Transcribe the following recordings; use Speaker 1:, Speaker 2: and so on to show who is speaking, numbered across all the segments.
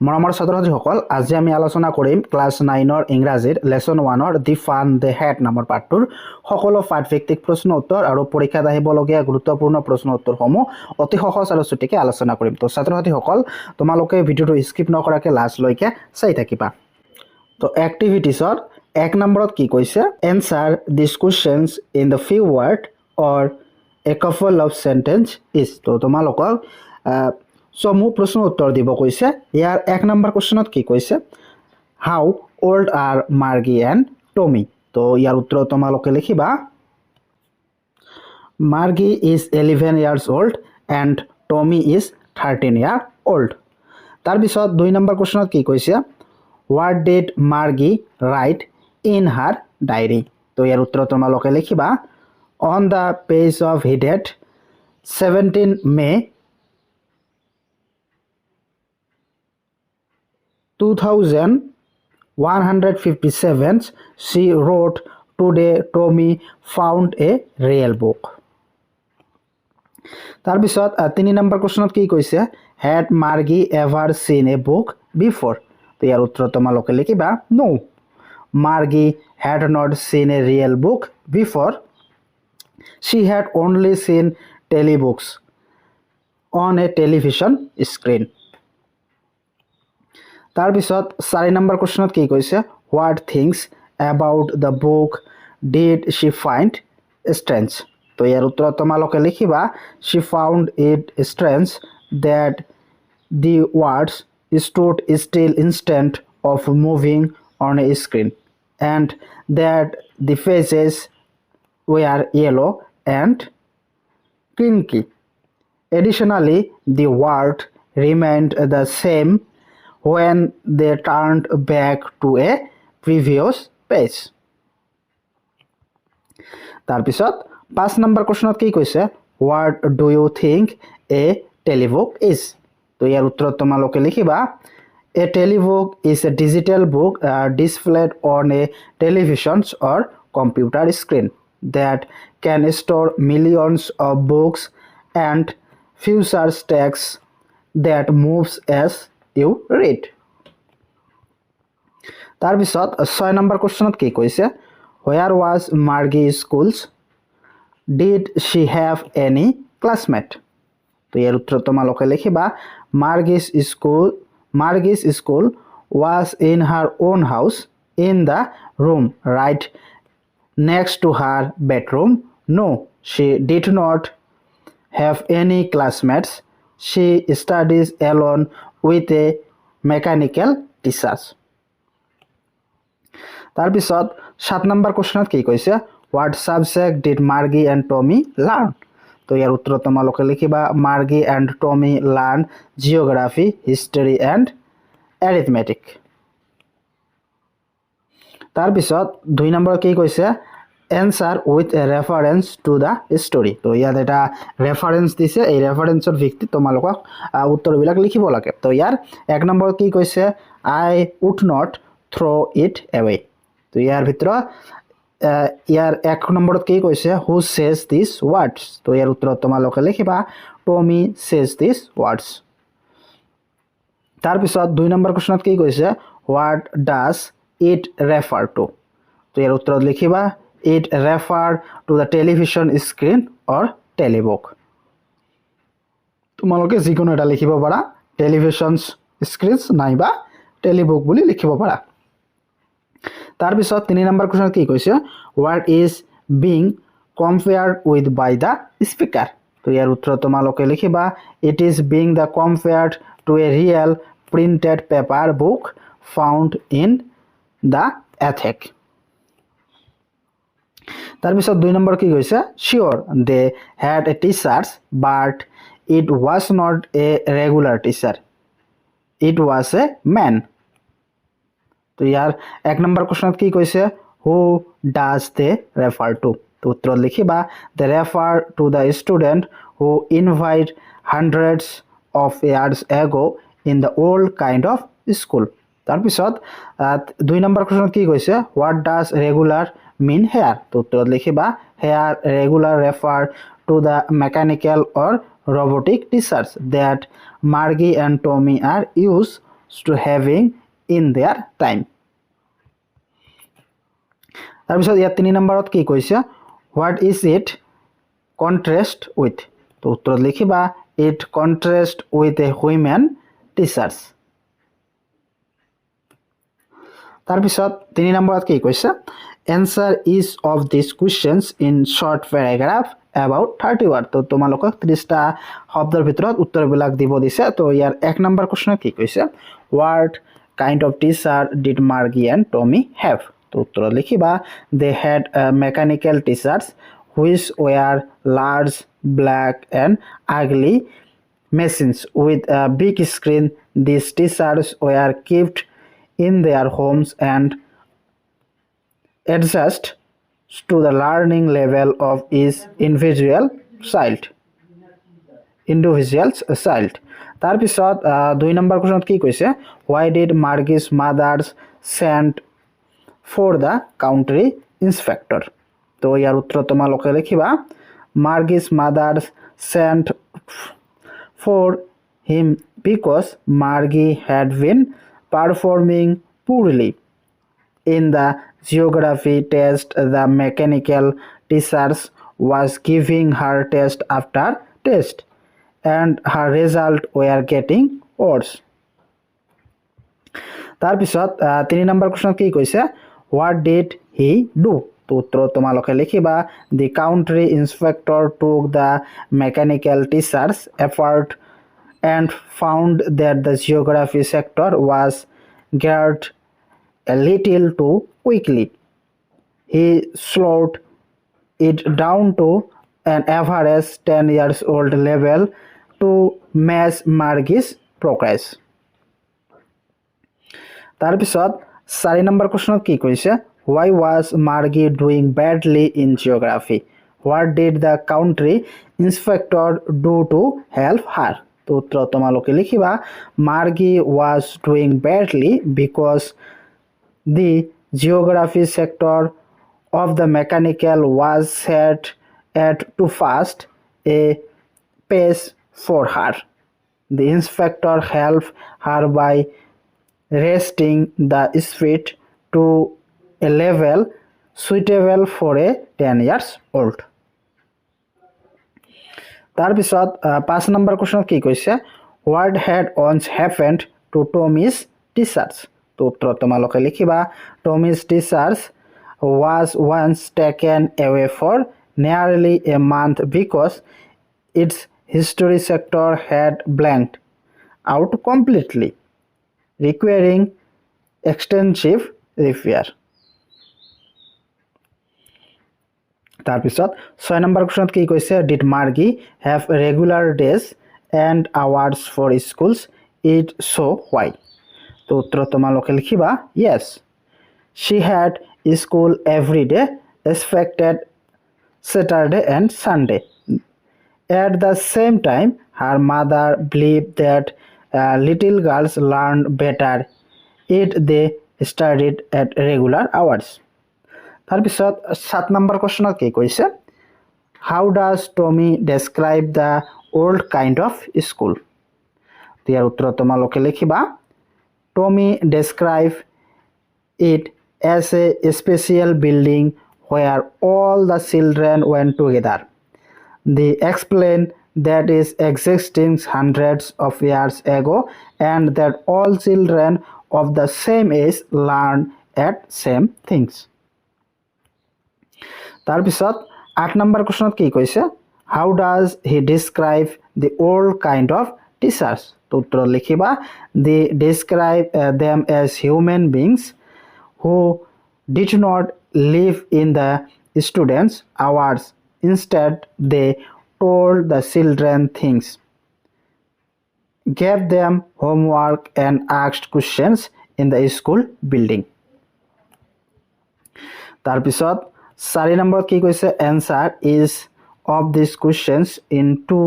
Speaker 1: মৰমৰ ছাত্ৰ-ছাত্ৰীসকল আজি আমি আলোচনা কৰিম ক্লাছ 9ৰ ইংৰাজীৰ লেসন 1ৰ দি ফান দি হেড নামৰ পাঠটোৰ সকলো পাঠভিত্তিক প্ৰশ্ন উত্তৰ আৰু পৰীক্ষাত আহিবলগীয়া গুৰুত্বপূৰ্ণ প্ৰশ্ন উত্তৰসমূহ অতি সহজ আৰু চুটিকে আলোচনা কৰিম তো ছাত্ৰ-ছাত্ৰীসকল তোমালোকে ভিডিঅটো স্কিপ নকৰাকৈ লাষ্টলৈকে চাই থাকিবা তো এক্টিভিটিছৰ 1 নম্বৰত কি কৈছে answer this questions in the few word or a couple of sentence is তো তোমালোকক সমূহ প্ৰশ্ন উত্তৰ দিব কৈছে ইয়াৰ 1 নম্বৰ কোৱেশ্চনত কি কৈছে how old are Margie and Tommy তো ইয়াৰ উত্তৰ তোমালোকে লিখিবা Margie is 11 years old and Tommy is 13 year old তাৰ পিছত 2 নম্বৰ কোৱেশ্চনত কি কৈছে what did Margie write in her diary তো ইয়াৰ উত্তৰ তোমালোকে লিখিবা on the page of he date 17 May 2157 she wrote today Tommy found a real book তাৰ পিছত 3 নম্বৰ কোৱেশ্চনত কি কৈছে had Margie ever seen a book before তো ইয়াৰ উত্তৰ তোমালোকে লিখিবা no Margie had not seen a real book before she had only seen telebooks on a television screen তাৰ পিছত 4 নম্বৰ কোৱেশ্চনত কি কৈছে what things about the book did she find strange তো ইয়াৰ উত্তৰ তোমালোকে লিখিবা she found it strange that the words stood still instead of moving on a screen and that the faces were yellow and crinky additionally the word remained the same when they turned back to a previous page তাৰপিছত 5 number কোৱেশ্চনত কি কৈছে what do you think a telebook is তো ইয়াৰ উত্তৰ তোমালোকে লিখিবা a telebook is a digital book displayed on a television or computer screen that can store millions of books and features text that moves as you read তাৰ পিছত 6 number কোৱেশ্চনত কি কৈছে where was Margie schools did she have any classmate তো ইয়াৰ উত্তৰ তোমালোকে লিখিবা Margie's school was in her own house in the room right next to her bedroom no she did not have any classmates she studies alone with a mechanical teacher তাৰ পিছত 7 number কোৱেশ্চনত কি কৈছে what subject did Margie and Tommy learn তো ইয়াৰ উত্তৰ তোমালোকে লিখিবা Margie and Tommy learned geography history and arithmetic তাৰ পিছত 2 নম্বৰ কি কৈছে answer with a reference to the story তো ইয়াত এটা ৰেফাৰেন্স দিছে এই ৰেফাৰেন্সৰ ভিত্তিত তোমালোকক উত্তৰবিলাক লিখিব লাগে তো ইয়াৰ 1 নম্বৰ কি কৈছে I would not throw it away তো ইয়াৰ ভিতৰত ইয়াৰ 1 নম্বৰত কি কৈছে who says these words তো ইয়াৰ উত্তৰ তোমালোকে লিখিবা Tommy says these words তাৰ পিছত 2 নম্বৰ কোৱেশ্চনত কি কৈছে what does it refer to তো ইয়াৰ উত্তৰত লিখিবা it refer to the television screen or telebook তোমালোকে যিকোনো এটা লিখিব পাৰা টেলিভিছন স্ক্ৰিন নাইবা টেলিবুক বুলি লিখিব পাৰা তাৰ পিছত 3 নম্বৰ কোৱেশ্চন কি কৈছে what is being compared with by the speaker তো ইয়াৰ উত্তৰ তোমালোকে লিখিবা it is being the compared to a real printed paper book found in the attic তাৰ পিছত 2 নম্বৰ কি কৈছে sure they had a teachers but it was not a regular teacher it was a man তো ইয়াৰ 1 number কোৱেশ্চনত কি কৈছে who does they refer to তো উত্তৰ লিখিবা they refer to the student who invite hundreds of years ago in the old kind of school তাৰ পিছত 2 নম্বৰ কোৱেশ্চনত কি কৈছে what does regular mean here তো উত্তৰ লিখিবা here regular refer to the mechanical or robotic teachers that Margie and Tommy are used to having in their time. তাৰপিছত ইয়াত 3 নম্বৰত কি কৈছে what is it contrast with তো উত্তৰত লিখিবা it contrast with a women teachers. তাৰপিছত 3 নম্বৰত কি কৈছে answer each of these questions in short paragraph about 30 word তো তোমালোকক 30টা শব্দৰ ভিতৰত উত্তৰবিলাক দিব দিছে তো ইয়াৰ 1 নম্বৰ কোৱেশ্চন কি কৈছে what kind of teacher did Margie and Tommy have তো উত্তৰত লিখিবা they had mechanical teachers which were large black and ugly machines with a big screen. These teachers were kept in their homes and adjust to the learning level of each individual child. তাৰপিছত 2 নম্বৰ কোৱেশ্চনত কি কৈছে why did Margie's mother send for the country inspector তো ইয়াৰ উত্তৰ তোমালোকে লিখিবা Margie's mother sent for him because Margie had been performing poorly in the geography test. The mechanical teachers was giving her test after test and her result were getting worse. তাৰপিছত 3 number question কি কৈছে what did he do তো উত্তৰ তোমালোকে লিখিবা the country inspector took the mechanical teachers apart and found that the geography sector was geared a little too quickly. He slowed it down to an average 10 years old level to match Margie's progress. তাৰপিছত 4 number কোৱেশ্চনত কি কৈছে why was Margie doing badly in geography what did the country inspector do to help her তো উত্তৰ তোমালোকে লিখিবা Margie was doing badly because the geography sector of the mechanical was set at too fast a pace for her. The inspector helped her by raising the speed to a level suitable for a 10 years old. তাৰপিছত 5 number কোৱেশ্চনত কি কৈছে what had once happened to Tommy's teachers তো উত্তৰ তোমালোকে লিখিবা Tommy's teachers was once taken away for nearly a month because its history sector had blanked out completely, requiring extensive repair. তাৰপিছত 6 number কোৱেশ্চনত কি কৈছে did Margie have regular days and hours for schools it so why তো উত্তৰ তোমালোকে লিখিবা yes she had school every day excepted Saturday and Sunday. At the same time her mother believed that little girls learned better if they studied at regular hours. তাৰপিছত 7 number কোৱেশ্চনত কি কৈছে how does Tommy describe the old kind of school ইয়াৰ উত্তৰ তোমালোকে লিখিবা Tommy described it as a special building where all the children went together. They explained that is existing hundreds of years ago and that all children of the same age learn at same things. তাৰপিছত 8 number কোৱেশ্চনত কি কৈছে how does he describe the old kind of teachers তো উত্তৰ লিখিবা they describe them as human beings who did not live in the students hours instead they told the children things gave them homework and asked questions in the school building. তাৰপিছত 4 নম্বৰত কি কৈছে answer is of these questions in 2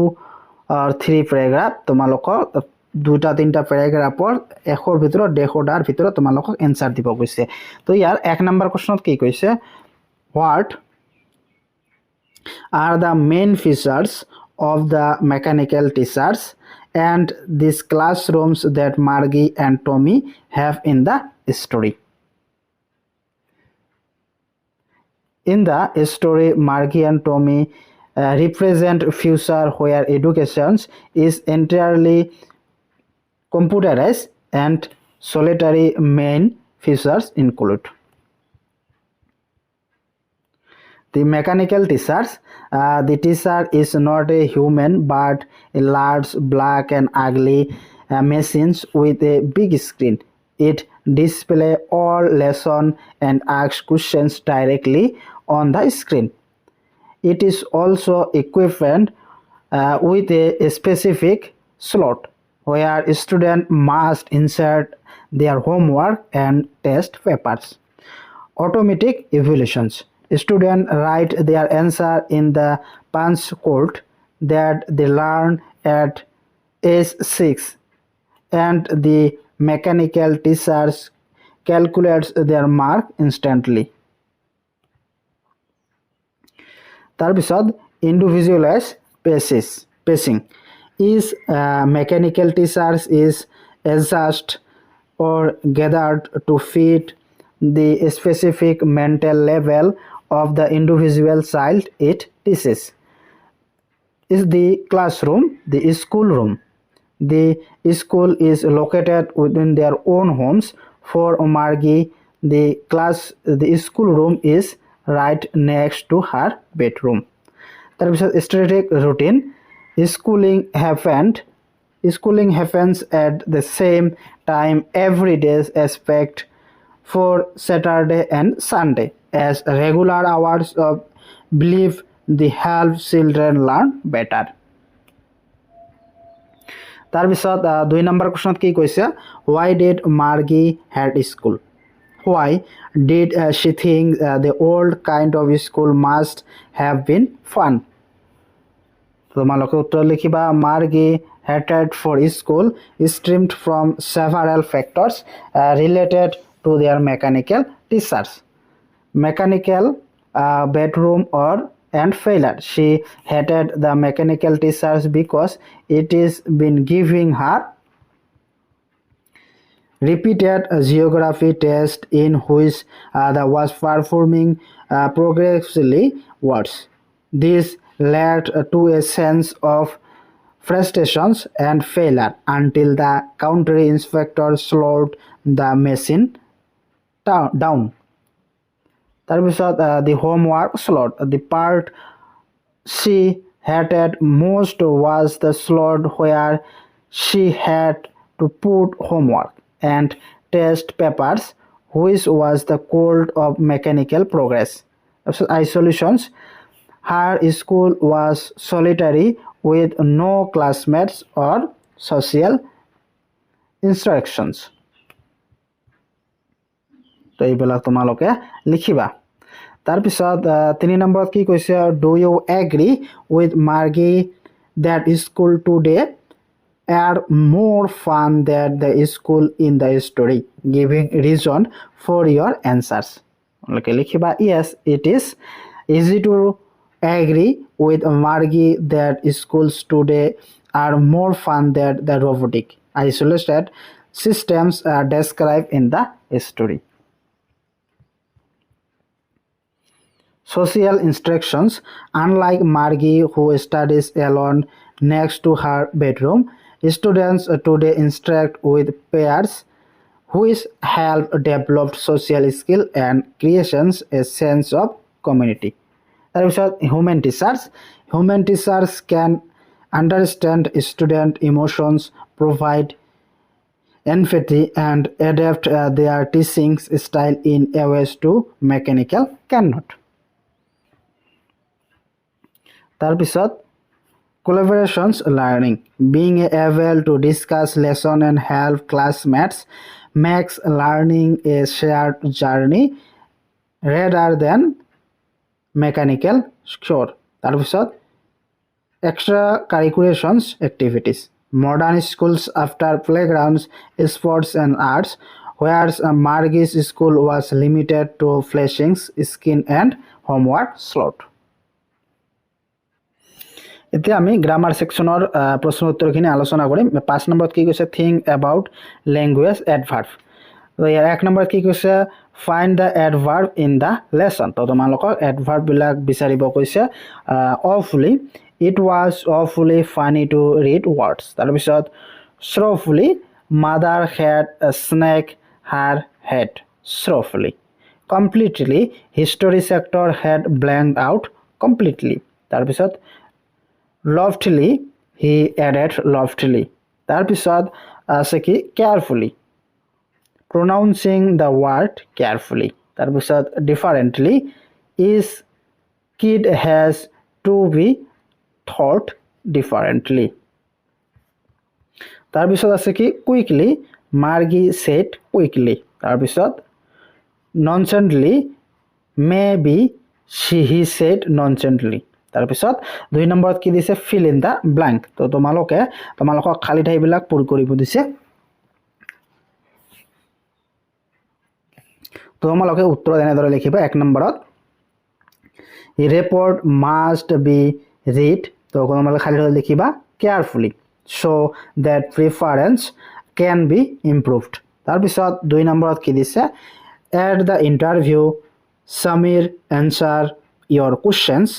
Speaker 1: or 3 paragraph তোমালোকৰ 2-3টা প্যাৰাগ্ৰাফৰ এখৰ ভিতৰত 150টাৰ ভিতৰত তোমালোকক answer দিব কৈছে তো ইয়াৰ 1 নম্বৰ কোৱেশ্চনত কি কৈছে what are the main features of the mechanical teachers and these classrooms that Margie and Tommy have in the story. In the story, Margie and Tommy represent future where education is entirely computerized and solitary main features include the mechanical teachers. The teacher is not a human but a large black and ugly machine with a big screen. It displays all lessons and asks questions directly on the screen. It is also equipped with a specific slot where students must insert their homework and test papers. Automatic evaluations. Students write their answer in the punch code that they learn at age 6, and the mechanical teachers calculates their mark instantly. তাৰপিছত individualized pacing is mechanical teachers is adjust or gathered to fit the specific mental level of the individual child it teaches. Is the classroom, the school room. The school is located within their own homes. For Margie, the school room is right next to her bedroom. তাৰপিছত strategic routine. Schooling happens at the same time every day except for Saturday and Sunday, as regular hours of belief the help children learn better. তাৰপিছত 2 নম্বৰ কোৱেশ্চনত কি কৈছে, why did Margie had school? Why did she think the old kind of school must have been fun? তোমালোকে উত্তৰ লিখিবা, Margie hatred for school stemmed from several factors related to their mechanical teachers. Mechanical bedroom and failure. She hated the mechanical teachers because it is been giving her repeated geography test in which that was performing progressively worse. This led to a sense of frustrations and failure until the county inspector slowed the machine down. তাৰপিছত the homework slot. The part she hated most was the slot where she had to put homework and test papers, which was the core of mechanical progress. Isolations. Her school was solitary with no classmates or social instructions. তো এইবিলাক তোমালোকে লিখিবা। তাৰপিছত 3 নম্বৰত কি কৈছে, do you agree with Margie that school today are more fun than the school in the story? Giving reason for your answers. তোমালোকে লিখিবা, yes, it is easy to agree with Margie that schools today are more fun than the robotic isolated systems described in the story. Social instructions. Unlike Margie, who studies alone next to her bedroom, students today instruct with peers, which help develop social skill and creations a sense of community. তাৰপিছত human teachers. Human teachers can understand student emotions, provide empathy, and adapt their teaching style in ways to mechanical cannot. তাৰপিছত collaborations learning. Being able to discuss lesson and help classmates makes learning a shared journey rather than mechanical cure. তাৰপিছত extracurriculars activities. Modern schools after playgrounds, sports and arts, whereas Margie's school was limited to flashing skin and homework slot. এতিয়া আমি grammar সেকশনৰ প্ৰশ্ন উত্তৰখিনি আলোচনা কৰিম 5 নম্বৰত কি কৈছে think about language এডভাৰ্ব তো ইয়াৰ 1 নম্বৰত কি কৈছে find the adverb in the lesson তো তোমালোকক এডভাৰ্ব বিলাক বিচাৰিব কৈছে awfully it was awfully funny to read words তাৰ পিছত sorrowfully mother had a snake her head sorrowfully completely history sector had blanked out completely তাৰ পিছত loftily he added loftily তাৰ পিছত আছে কি carefully pronouncing the word carefully তাৰ পিছত differently is kid has to be taught differently তাৰ পিছত আছে কি quickly Margie said quickly তাৰ পিছত nonchalantly maybe he said nonchalantly তাৰ পিছত 2 নম্বৰত কি দিছে fill in the blank তো তোমালোকক খালি ঠাইবিলাক পূৰ কৰিব দিছে তো তোমালোকে উত্তৰ এনেদৰে লিখিবা 1 নম্বৰত report must be read তো তোমালোকে খালি ঠাই লিখিবা carefully so that preference can be improved তাৰ পিছত 2 নম্বৰত কি দিছে at the interview Samir answer your questions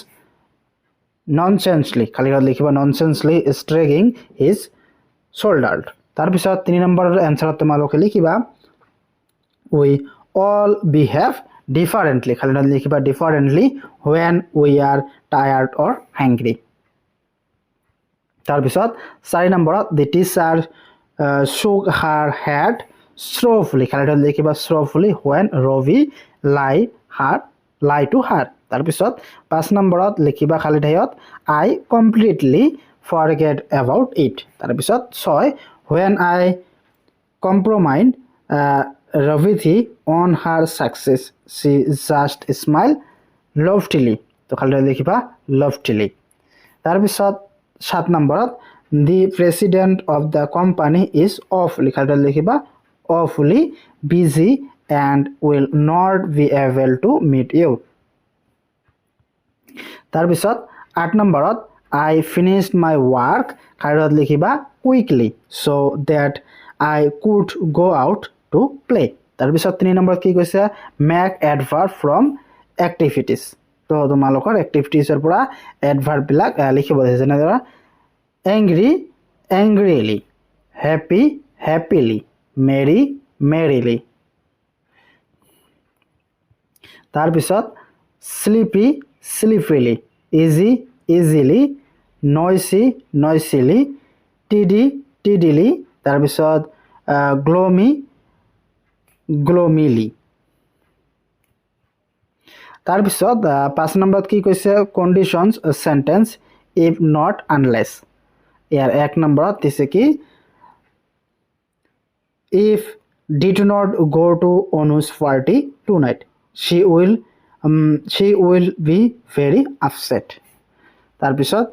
Speaker 1: nonsensely খালি ঠাই লিখিবা nonsensely shrugging his shoulder তাৰ পিছত 3 নম্বৰৰ এনসার তোমালোকে লিখিবা we all behave differently খালি ঠাই লিখিবা differently when we are tired or hungry তাৰ পিছত 4 নম্বৰত the teacher shook her head sorrowfully খালি ঠাই লিখিবা sorrowfully when Ravi lie to her তাৰ পিছত 5 নম্বৰত লিখিবা খালি ঠাইত I completely forget about it তাৰ পিছত 6 when I compromise Raviti on her success she just smile loftily তো খালি ঠাই লিখিবা loftily তাৰ পিছত 7 নম্বৰত the president of the company is awfully খালি ঠাই লিখিবা awfully busy and will not be able to meet you তাৰ পিছত 8 নম্বৰত I finished my work খালি ঠাই লিখিবা quickly so that I could go out to play তাৰ পিছত 3 নম্বৰত কি কৈছে make adverb from activities তো তোমালোকৰ activitiesৰ পৰা adverb বিলাক লিখিব দিছে যেনে ধৰা angry angrily happy happily merry merrily তাৰ পিছত sleepy sleepily easy easily noisy noisily tiddy tiddily তাৰ পিছত gloomy gloomily তাৰ পিছত 5 নম্বৰত কি কৈছে conditions sentence if not unless ইয়াৰ 1 নম্বৰত দিছে কি if did not go to Anu's party tonight she will be very upset তাৰ পিছত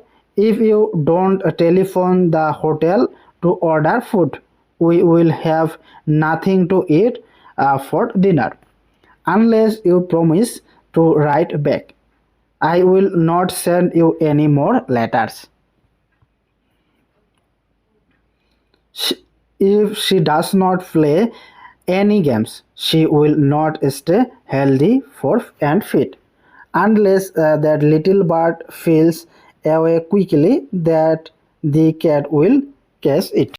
Speaker 1: if you don't telephone the hotel to order food we will have nothing to eat for dinner unless you promise to write back I will not send you any more letters if she does not play any games she will not stay healthy and fit unless that little bird feels away quickly that the cat will catch it